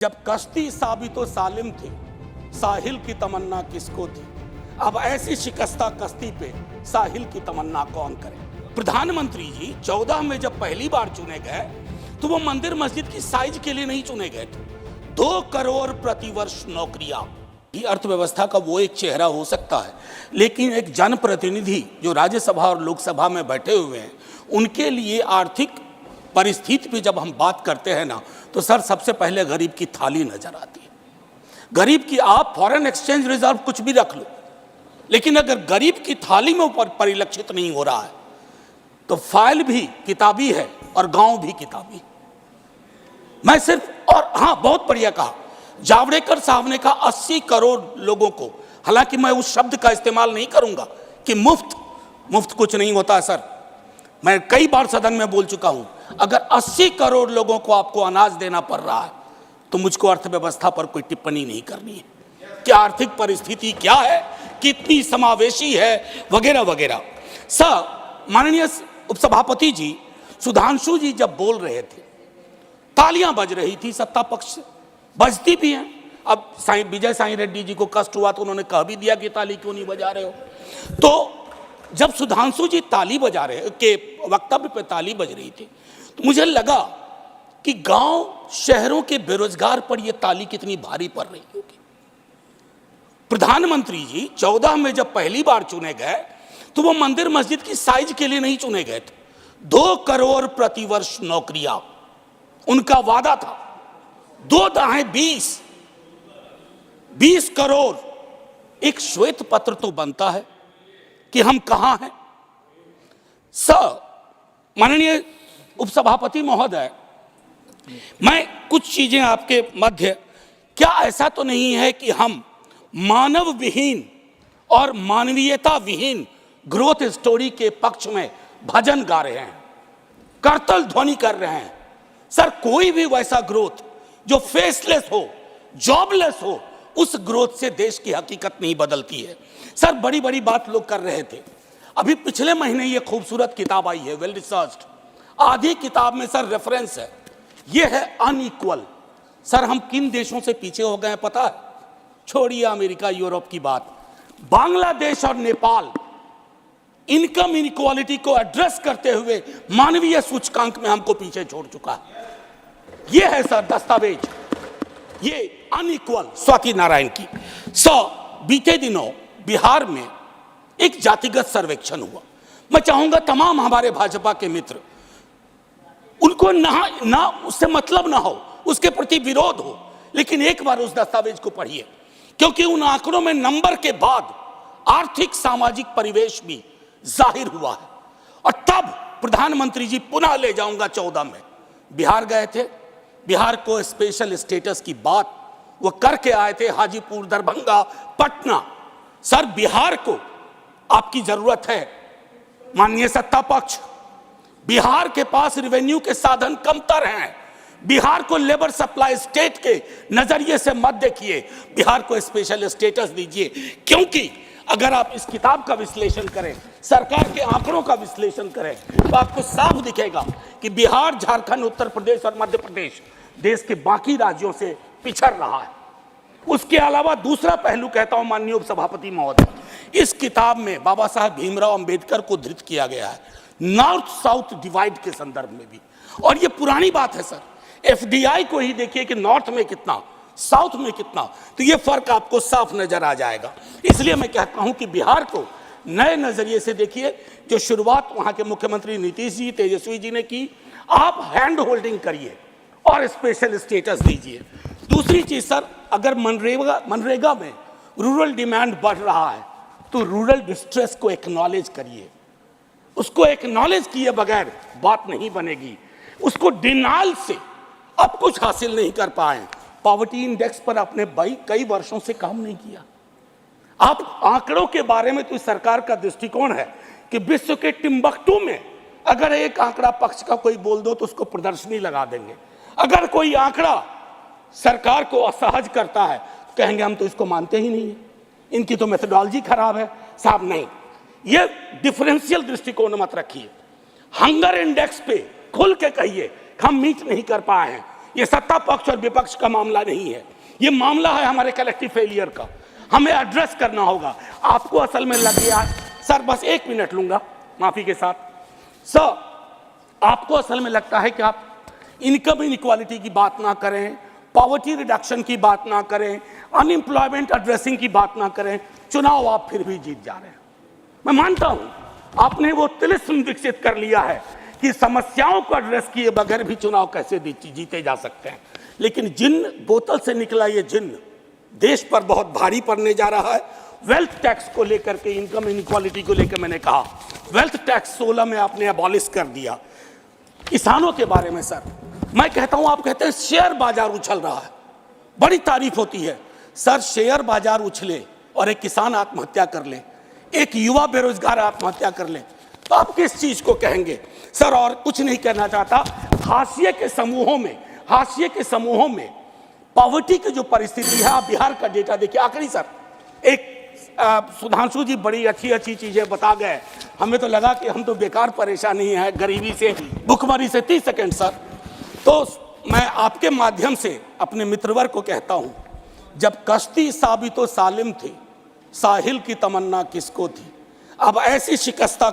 जब कश्ती साबितो सालिम थी, साहिल की तमन्ना किसको थी। अब ऐसी शिकस्ता कश्ती पे साहिल की तमन्ना कौन करे। प्रधानमंत्री जी 14 में जब पहली बार चुने गए तो वो मंदिर मस्जिद की साइज के लिए नहीं चुने गए थे। 2 करोड़ प्रतिवर्ष नौकरियां, ये अर्थव्यवस्था का वो एक चेहरा हो सकता है, लेकिन एक जनप्रतिनिधि जो राज्यसभा और लोकसभा में बैठे हुए हैं, उनके लिए आर्थिक परिस्थिति पे जब हम बात करते हैं ना, तो सर सबसे पहले गरीब की थाली नजर आती है। गरीब की, आप फॉरेन एक्सचेंज रिजर्व कुछ भी रख लो, लेकिन अगर गरीब की थाली में ऊपर परिलक्षित नहीं हो रहा है तो फाइल भी किताबी है और गांव भी किताबी। मैं सिर्फ, और हाँ बहुत बढ़िया कहा जावड़ेकर साहब ने कहा 80 करोड़ लोगों को, हालांकि मैं उस शब्द का इस्तेमाल नहीं करूंगा कि मुफ्त कुछ नहीं होता है सर। मैं कई बार सदन में बोल चुका हूं, अगर 80 करोड़ लोगों को आपको अनाज देना पड़ रहा है तो मुझको अर्थव्यवस्था पर कोई टिप्पणी नहीं करनी है कि आर्थिक परिस्थिति क्या है, कितनी समावेशी है, वगैरह वगैरह। सर माननीय उपसभापति जी, सुधांशु जी जब बोल रहे थे तालियां बज रही थी सत्ता पक्ष से, बजती भी हैं। अब विजय साई रेड्डी जी को कष्ट हुआ तो उन्होंने कह भी दिया कि ताली क्यों नहीं बजा रहे हो। तो जब सुधांशु जी ताली बजा रहे के वक्तव्य पे ताली बज रही थी तो मुझे लगा कि गांव शहरों के बेरोजगार पर यह ताली कितनी भारी पड़ रही होगी। प्रधानमंत्री जी 14 में जब पहली बार चुने गए तो वो मंदिर मस्जिद की साइज के लिए नहीं चुने गए थे। 2 करोड़ प्रतिवर्ष नौकरियां उनका वादा था। 2 दाएं 20 करोड़। एक श्वेत पत्र तो बनता है कि हम कहां हैं। सर माननीय उपसभापति महोदय, मैं कुछ चीजें आपके मध्य, क्या ऐसा तो नहीं है कि हम मानव विहीन और मानवीयता विहीन ग्रोथ स्टोरी के पक्ष में भजन गा रहे हैं, करतल ध्वनि कर रहे हैं। सर कोई भी वैसा ग्रोथ जो फेसलेस हो, जॉबलेस हो, उस ग्रोथ से देश की हकीकत नहीं बदलती है। सर बड़ी बड़ी बात लोग कर रहे थे। अभी पिछले महीने ये खूबसूरत किताब आई है, वेल रिसर्च्ड। आधी किताब में सर रेफरेंस है, ये है अनइक्वल। सर हम किन देशों से पीछे हो गए हैं पता है? छोड़िए अमेरिका यूरोप की बात, बांग्लादेश और नेपाल इनकम इनइक्वालिटी को एड्रेस करते हुए मानवीय सूचकांक में हमको पीछे छोड़ चुका है। ये है सर दस्तावेज, ये अनइक्वल स्वाति नारायण की। बीते दिनों बिहार में एक जातिगत सर्वेक्षण हुआ। मैं चाहूंगा तमाम हमारे भाजपा के मित्र, उनको ना उससे मतलब ना हो, उसके प्रति विरोध हो, लेकिन एक बार उस दस्तावेज को पढ़िए, क्योंकि उन आंकड़ों में नंबर के बाद आर्थिक सामाजिक परिवेश भी जाहिर हुआ है। और तब प्रधानमंत्री जी, पुनः ले जाऊंगा 14 में बिहार गए थे, बिहार को स्पेशल स्टेटस की बात वो करके आए थे, हाजीपुर, दरभंगा, पटना। सर बिहार को आपकी जरूरत है माननीय सत्ता पक्ष। बिहार के पास रेवेन्यू के साधन कमतर हैं। बिहार को लेबर सप्लाई स्टेट के नजरिए से मत देखिए, बिहार को स्पेशल स्टेटस दीजिए। क्योंकि अगर आप इस किताब का विश्लेषण करें, सरकार के आंकड़ों का विश्लेषण करें, तो आपको साफ दिखेगा कि बिहार, झारखंड, उत्तर प्रदेश और मध्य प्रदेश देश के बाकी राज्यों से पिछड़ रहा है। उसके अलावा दूसरा पहलू कहता हूं माननीय उपसभापति महोदय, इस किताब में बाबा साहब भीमराव अंबेडकर को धृत किया गया है, नॉर्थ साउथ डिवाइड के संदर्भ में भी। और ये पुरानी बात है सर, एफडीआई को ही देखिए कि नॉर्थ में कितना, साउथ में कितना, तो ये फर्क आपको साफ नजर आ जाएगा। इसलिए मैं कहता हूं कि बिहार को नए नजरिए से देखिए। जो शुरुआत वहां के मुख्यमंत्री नीतीश जी, तेजस्वी जी ने की, आप हैंड होल्डिंग करिए और स्पेशल स्टेटस दीजिए। दूसरी चीज सर, अगर मनरेगा में रूरल डिमांड बढ़ रहा है तो रूरल डिस्ट्रेस को एक्नॉलेज करिए। उसको एक्नॉलेज किए बगैर बात नहीं बनेगी। उसको डिनाइल से अब कुछ हासिल नहीं कर पाए। पॉवर्टी इंडेक्स पर आपने कई वर्षों से काम नहीं किया। आप आंकड़ों के बारे में तो सरकार का दृष्टिकोण है कि विश्व के टिम्बकटू में अगर एक आंकड़ा पक्ष का कोई बोल दो तो उसको प्रदर्शनी लगा देंगे। अगर कोई आंकड़ा सरकार को असहज करता है तो कहेंगे हम तो इसको मानते ही नहीं है, इनकी तो मेथोडोलॉजी खराब है। साहब नहीं, ये डिफरेंशियल दृष्टिकोण मत रखिए। हंगर इंडेक्स पे खुल के कहिए हम मीट नहीं कर पाए हैं, ये सत्ता पक्ष और विपक्ष का मामला नहीं है, ये मामला है हमारे कलेक्टिव फेलियर का। हमें एड्रेस करना होगा। आपको असल में लग गया सर, बस 1 मिनट लूंगा माफी के साथ। सर, आपको असल में लगता है कि आप इनकम इनइक्वालिटी की बात ना करें, पॉवर्टी रिडक्शन की बात ना करें, अनएम्प्लॉयमेंट एड्रेसिंग की बात ना करें, चुनाव आप फिर भी जीत जा रहे हैं। मैं मानता हूं आपने वो तिलिस्म विकसित कर लिया है कि समस्याओं को एड्रेस किए बगैर भी चुनाव कैसे जीते जा सकते हैं। लेकिन जिन बोतल से निकला ये जिन देश पर बहुत भारी पड़ने जा रहा है। वेल्थ टैक्स को लेकर के, इनकम इनइक्वालिटी को लेकर मैंने कहा वेल्थ टैक्स 16 में आपने अबॉलिश कर दिया। किसानों के बारे में सर मैं कहता हूं, आप कहते हैं शेयर बाजार उछल रहा है, बड़ी तारीफ होती है सर। शेयर बाजार उछले और एक किसान आत्महत्या कर ले, एक युवा बेरोजगार आत्महत्या कर ले, तो आप किस चीज को कहेंगे सर? और कुछ नहीं कहना चाहता। हाशिए के समूहों में पॉवर्टी की जो परिस्थिति है, आप बिहार का डेटा देखिए। आखिरी सर, एक सुधांशु जी बड़ी अच्छी चीजें बता गए, हमें तो लगा कि हम तो बेकार परेशानी है, गरीबी से, भुखमरी से। 30 सेकंड सर। तो मैं आपके माध्यम से अपने मित्रवर्ग को कहता हूं, जब कश्ती साबितो सालिम थी, साहिल की तमन्ना किसको थी? अब ऐसी शिकस्ता